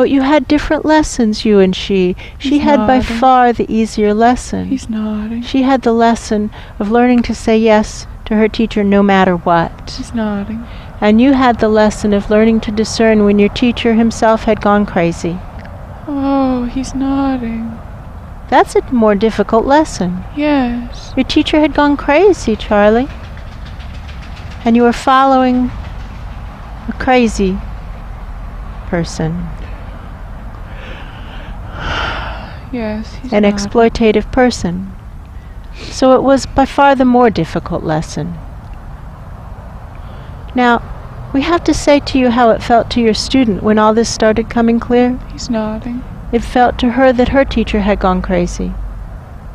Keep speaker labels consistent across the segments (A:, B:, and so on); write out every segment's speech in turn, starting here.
A: But you had different lessons, you and she. She had by far the easier lesson.
B: He's nodding.
A: She had the lesson of learning to say yes to her teacher no matter what.
B: He's nodding.
A: And you had the lesson of learning to discern when your teacher himself had gone crazy.
B: Oh, he's nodding.
A: That's a more difficult lesson.
B: Yes.
A: Your teacher had gone crazy, Charlie. And you were following a crazy person.
B: Yes, he's
A: an
B: nodding.
A: Exploitative person. So it was by far the more difficult lesson. Now, we have to say to you how it felt to your student when all this started coming clear.
B: He's nodding.
A: It felt to her that her teacher had gone crazy.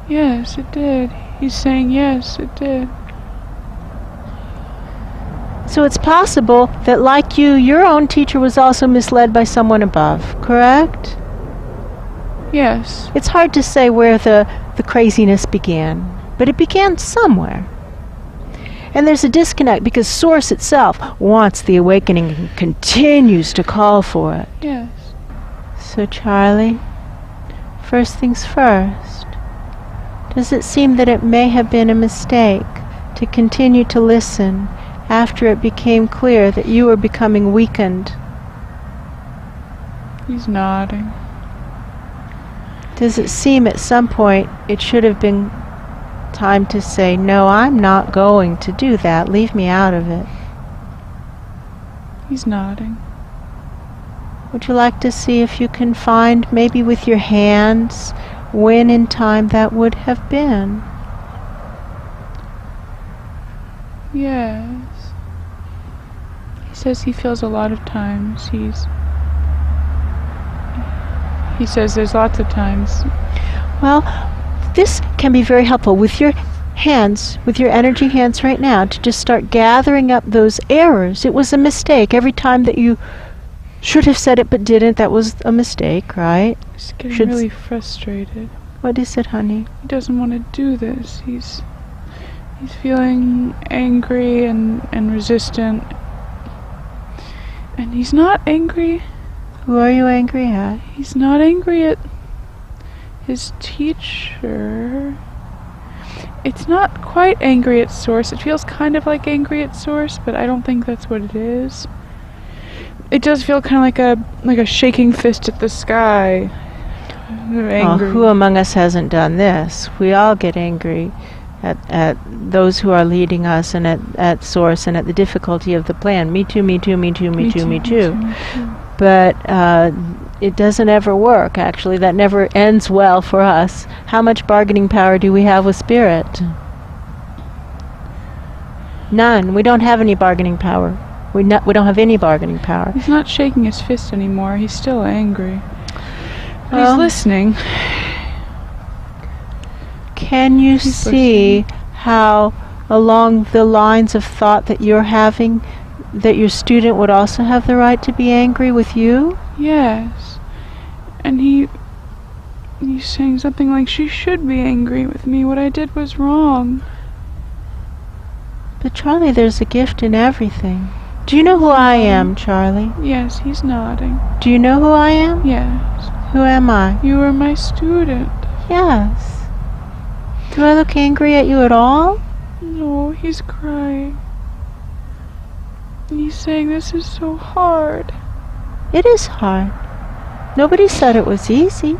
B: Yes, it did. He's saying yes, it did.
A: So it's possible that, like you, your own teacher was also misled by someone above, correct?
B: Yes.
A: It's hard to say where the craziness began, but it began somewhere. And there's a disconnect because Source itself wants the awakening and continues to call for it.
B: Yes.
A: So, Charlie, first things first, does it seem that it may have been a mistake to continue to listen after it became clear that you were becoming weakened?
B: He's nodding.
A: Does it seem at some point it should have been time to say, no, I'm not going to do that, leave me out of it?
B: He's nodding.
A: Would you like to see if you can find, maybe with your hands, when in time that would have been?
B: Yes. He says he feels a lot of times he says there's lots of times.
A: Well, this can be very helpful with your hands, with your energy hands right now, to just start gathering up those errors. It was a mistake. Every time that you should have said it but didn't, that was a mistake, right?
B: He's getting really frustrated.
A: What is it, honey?
B: He doesn't want to do this. He's feeling angry and resistant. And he's not angry.
A: Who are you angry at?
B: He's not angry at his teacher. It's not quite angry at Source. It feels kind of like angry at Source, but I don't think that's what it is. It does feel kind of like a shaking fist at the sky. Angry.
A: Oh, who among us hasn't done this? We all get angry at those who are leading us and at Source and at the difficulty of the plan. Me too, me too, me too, me too, me too. But it doesn't ever work, actually. That never ends well for us. How much bargaining power do we have with Spirit? None. We don't have any bargaining power. We don't have any bargaining power.
B: He's not shaking his fist anymore. He's still angry. But he's listening.
A: Can you see how, along the lines of thought that you're having, that your student would also have the right to be angry with you?
B: Yes. And he's saying something like, she should be angry with me. What I did was wrong.
A: But Charlie, there's a gift in everything. Do you know who I am, Charlie?
B: Yes, he's nodding.
A: Do you know who I am?
B: Yes.
A: Who am I?
B: You are my student.
A: Yes. Do I look angry at you at all?
B: No, he's crying. And he's saying this is so hard.
A: It is hard. Nobody said it was easy.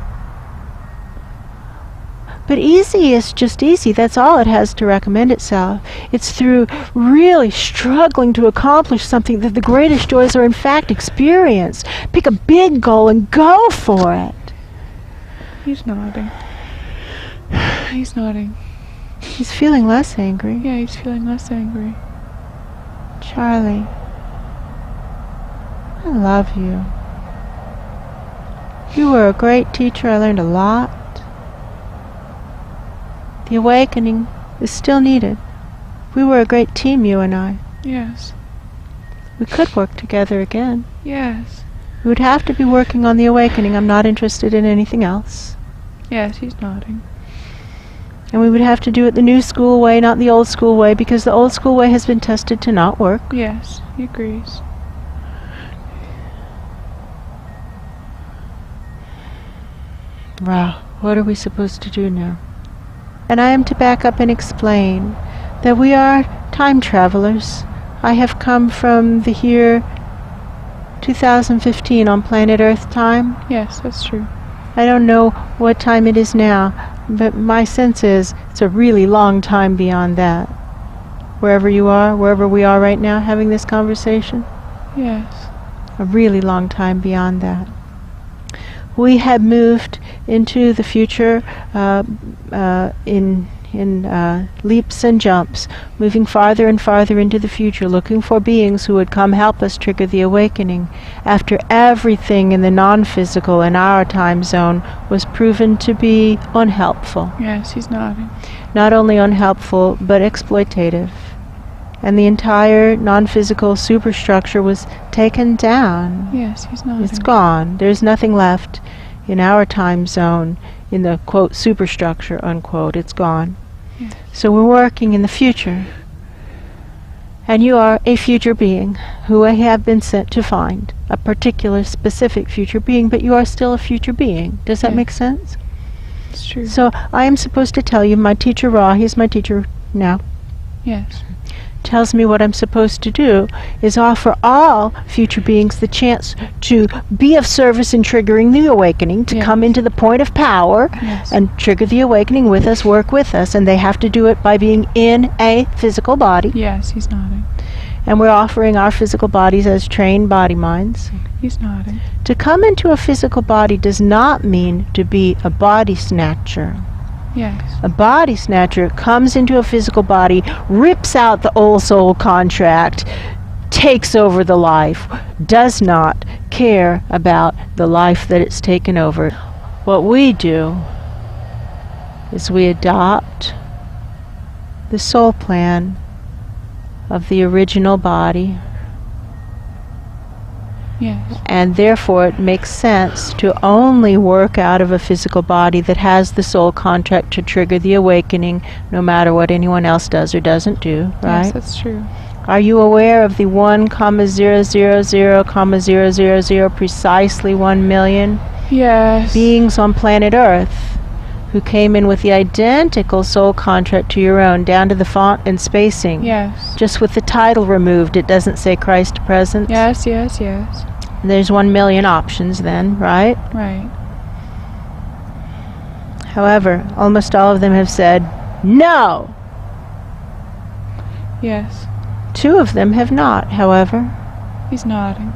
A: But easy is just easy. That's all it has to recommend itself. It's through really struggling to accomplish something that the greatest joys are in fact experienced. Pick a big goal and go for it.
B: He's nodding. He's nodding.
A: He's feeling less angry.
B: Yeah, he's feeling less angry.
A: Charlie, I love you. You were a great teacher. I learned a lot. The awakening is still needed. We were a great team, you and I.
B: Yes.
A: We could work together again.
B: Yes.
A: We would have to be working on the awakening. I'm not interested in anything else.
B: Yes, he's nodding.
A: And we would have to do it the new school way, not the old school way, because the old school way has been tested to not work.
B: Yes, he agrees.
A: Ra, what are we supposed to do now? And I am to back up and explain that we are time travelers. I have come from the year 2015 on planet Earth time.
B: Yes, that's true.
A: I don't know what time it is now, but my sense is it's a really long time beyond that. Wherever you are, wherever we are right now having this conversation.
B: Yes.
A: A really long time beyond that. We have moved into the future in leaps and jumps, moving farther and farther into the future, looking for beings who would come help us trigger the awakening, after everything in the non-physical in our time zone was proven to be unhelpful.
B: Yes, he's nodding.
A: Not only unhelpful, but exploitative. And the entire non-physical superstructure was taken down.
B: Yes, he's nodding.
A: It's gone. There's nothing left in our time zone, in the, quote, superstructure, unquote. It's gone.
B: Yes.
A: So we're working in the future. And you are a future being who I have been sent to find. A particular, specific future being, but you are still a future being. Does that make sense?
B: It's true.
A: So I am supposed to tell you, my teacher Ra, he's my teacher now,
B: Yes.
A: tells me what I'm supposed to do is offer all future beings the chance to be of service in triggering the awakening, to come into the point of power and trigger the awakening with us, work with us, and they have to do it by being in a physical body.
B: Yes, he's nodding.
A: And we're offering our physical bodies as trained body minds.
B: He's nodding.
A: To come into a physical body does not mean to be a body snatcher.
B: Yes.
A: A body snatcher comes into a physical body, rips out the old soul contract, takes over the life, does not care about the life that it's taken over. What we do is we adopt the soul plan of the original body.
B: Yes.
A: And therefore it makes sense to only work out of a physical body that has the soul contract to trigger the awakening, no matter what anyone else does or doesn't do, right?
B: Yes, that's true.
A: Are you aware of the 1,000,000 precisely 1 million
B: Yes.
A: beings on planet Earth who came in with the identical soul contract to your own, down to the font and spacing?
B: Yes.
A: Just with the title removed, it doesn't say Christ presence.
B: Yes, yes, yes.
A: There's 1 million options then, right?
B: Right.
A: However, almost all of them have said no.
B: Yes.
A: 2 of them have not, however.
B: He's nodding.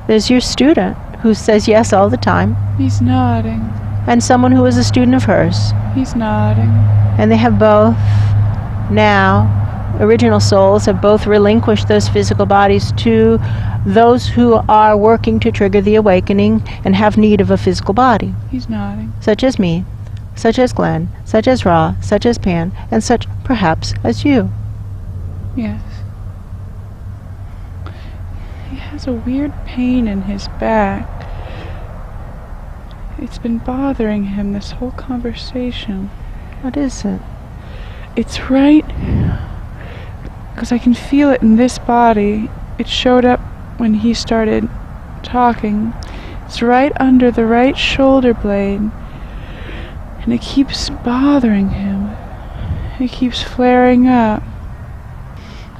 A: There's your student who says yes all the time,
B: He's nodding.
A: and someone who is a student of hers.
B: He's nodding.
A: And they have both now, original souls have both relinquished those physical bodies to those who are working to trigger the awakening and have need of a physical body,
B: He's nodding.
A: such as me, such as Glenn, such as Ra, such as Pan, and such perhaps as you.
B: Yes. He has a weird pain in his back. It's been bothering him this whole conversation.
A: What is it?
B: It's right, because I can feel it in this body. It showed up when he started talking. It's right under the right shoulder blade, and it keeps bothering him. It keeps flaring up.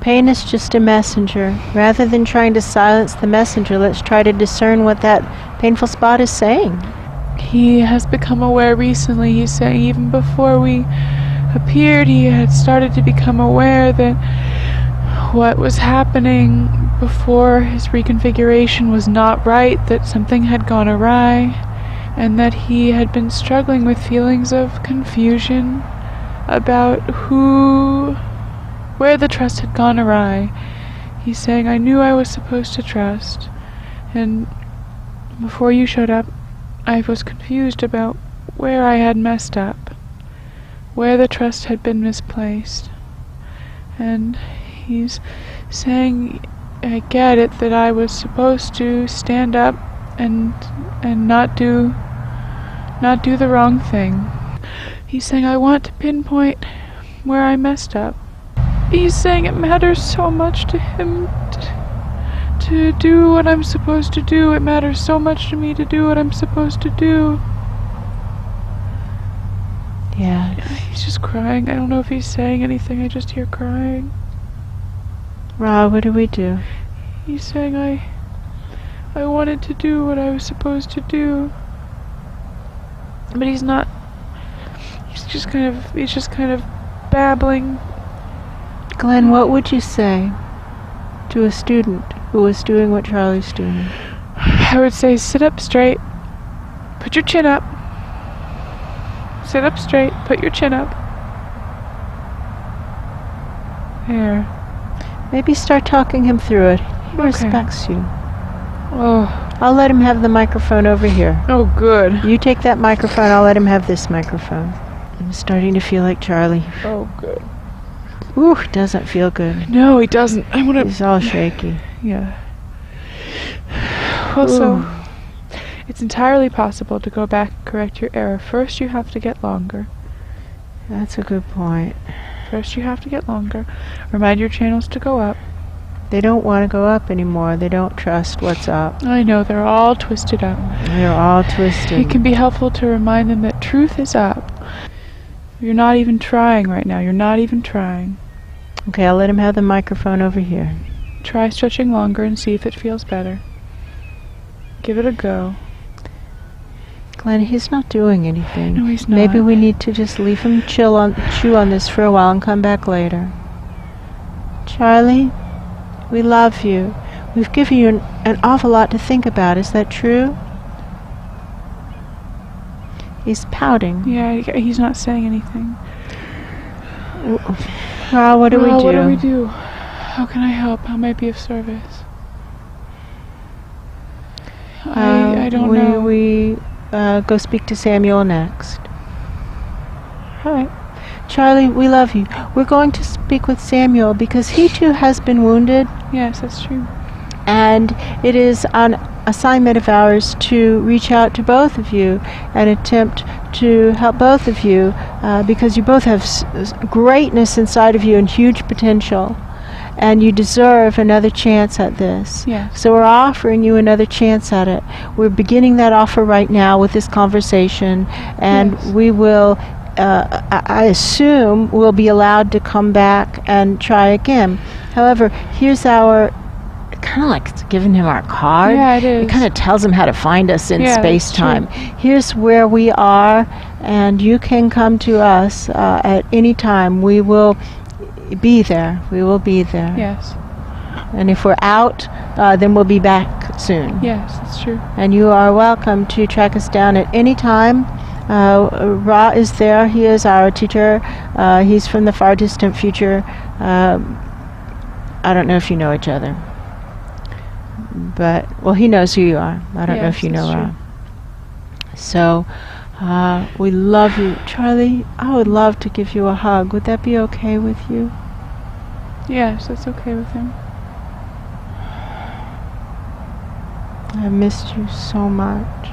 A: Pain is just a messenger. Rather than trying to silence the messenger, let's try to discern what that painful spot is saying.
B: He has become aware recently, he's saying, even before we appeared, he had started to become aware that what was happening before his reconfiguration was not right, that something had gone awry, and that he had been struggling with feelings of confusion about where the trust had gone awry. He's saying, I knew I was supposed to trust, and before you showed up, I was confused about where I had messed up, where the trust had been misplaced. And he's saying, I get it, that I was supposed to stand up and not do the wrong thing. He's saying, I want to pinpoint where I messed up. He's saying it matters so much to him to do what I'm supposed to do. It matters so much to me to do what I'm supposed to do. He's just crying. I don't know if he's saying anything. I just hear crying.
A: Ra, what do we do?
B: He's saying I wanted to do what I was supposed to do. But he's not. He's just kind of babbling.
A: Glenn, what would you say to a student who was doing what Charlie's doing?
B: I would say sit up straight. Put your chin up. Sit up straight. Put your chin up. There.
A: Maybe start talking him through it. He respects you.
B: Oh.
A: I'll let him have the microphone over here.
B: Oh, good.
A: You take that microphone, I'll let him have this microphone. I'm starting to feel like Charlie.
B: Oh, good.
A: Ooh, doesn't feel good.
B: No, he doesn't. I want to...
A: He's all shaky.
B: Yeah. Well, so... It's entirely possible to go back and correct your error. First, you have to get longer.
A: That's a good point.
B: First, you have to get longer. Remind your channels to go up.
A: They don't want to go up anymore. They don't trust what's up.
B: I know, they're all twisted up.
A: They're all twisted.
B: It can be helpful to remind them that truth is up. You're not even trying right now. You're not even trying.
A: Okay, I'll let him have the microphone over here.
B: Try stretching longer and see if it feels better. Give it a go.
A: Glenn, he's not doing anything.
B: No, he's not.
A: Maybe we need to just leave him chew on this for a while and come back later. Charlie, we love you. We've given you an awful lot to think about. Is that true? He's pouting.
B: Yeah, he's not saying anything.
A: Well, what do we do?
B: What do we do? How can I help? How may I be of service? I don't know.
A: We go speak to Samuel next. All right. Charlie, we love you. We're going to speak with Samuel because he too has been wounded.
B: Yes, that's true.
A: And it is an assignment of ours to reach out to both of you and attempt to help both of you because you both have greatness inside of you and huge potential. And you deserve another chance at this.
B: Yes.
A: So we're offering you another chance at it. We're beginning that offer right now with this conversation, and
B: yes.
A: We will, I assume, we'll be allowed to come back and try again. However, here's our, kind of like giving him our card.
B: Yeah, it is.
A: It kind of tells him how to find us in space-time.
B: True.
A: Here's where we are, and you can come to us at any time. We will be there. We will be there.
B: Yes.
A: And if we're out, then we'll be back soon.
B: Yes, that's true.
A: And you are welcome to track us down at any time. Ra is there. He is our teacher. He's from the far distant future. I don't know if you know each other. But, well, he knows who you are. I don't know if you know Ra. So, we love you. Charlie, I would love to give you a hug. Would that be okay with you?
B: Yes, that's okay with him.
A: I missed you so much.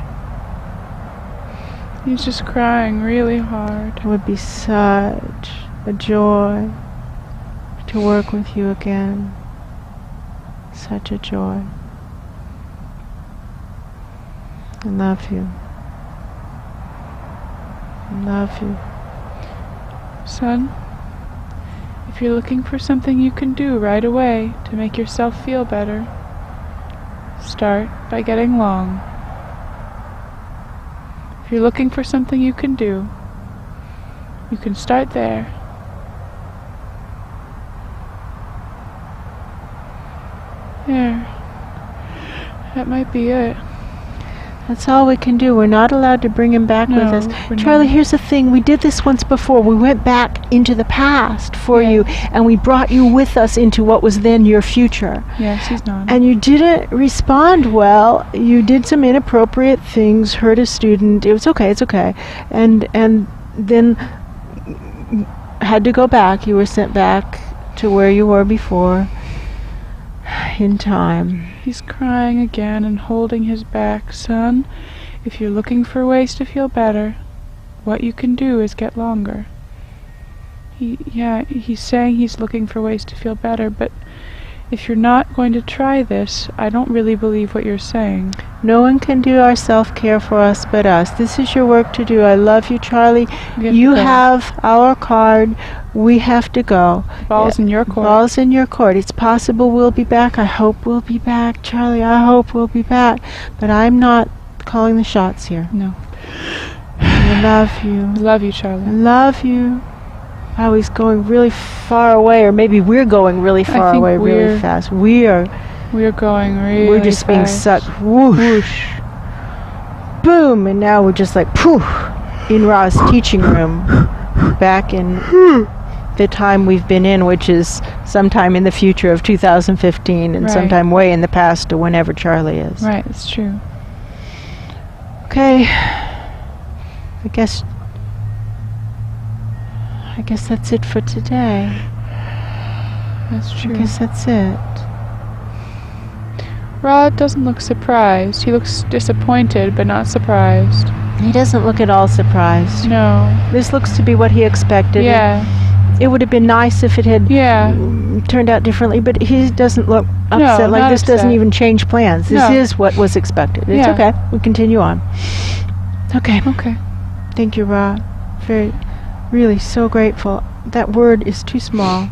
B: He's just crying really hard.
A: It would be such a joy to work with you again. Such a joy. I love you. I love you.
B: Son, if you're looking for something you can do right away to make yourself feel better, start by getting long. If you're looking for something you can do, you can start there. There. That might be it.
A: That's all we can do. We're not allowed to bring him back with us. Charlie, here's the thing. We did this once before. We went back into the past for you, and we brought you with us into what was then your future.
B: Yes, he's not.
A: And you didn't respond well. You did some inappropriate things, hurt a student. It was okay. It's okay. And then had to go back. You were sent back to where you were before in time.
B: He's crying again and holding his back. Son, if you're looking for ways to feel better, what you can do is get longer. He's saying he's looking for ways to feel better, but if you're not going to try this, I don't really believe what you're saying.
A: No one can do our self-care for us but us. This is your work to do. I love you, Charlie. You have our card. We have to go.
B: Ball's in your court.
A: Ball's in your court. It's possible we'll be back. I hope we'll be back, Charlie. I hope we'll be back. But I'm not calling the shots here.
B: No.
A: I love you.
B: I love you, Charlie.
A: I love you. Wow, he's going really far away, or maybe we're going really far away really fast. We're going really fast. We're just being sucked. Whoosh. Boom. And now we're just like, poof, in Ra's teaching room. Back in the time we've been in, which is sometime in the future of 2015 and sometime way in the past to whenever Charlie is.
B: Right, it's true.
A: Okay. I guess that's it for today.
B: That's true.
A: I guess that's it.
B: Rod doesn't look surprised. He looks disappointed, but not surprised.
A: He doesn't look at all surprised.
B: No.
A: This looks to be what he expected.
B: Yeah.
A: It would have been nice if it had turned out differently, but he doesn't look upset. Like this doesn't even change plans. This is what was expected. It's okay. We continue on. Okay.
B: Okay.
A: Thank you, Ra. Really so grateful. That word is too small.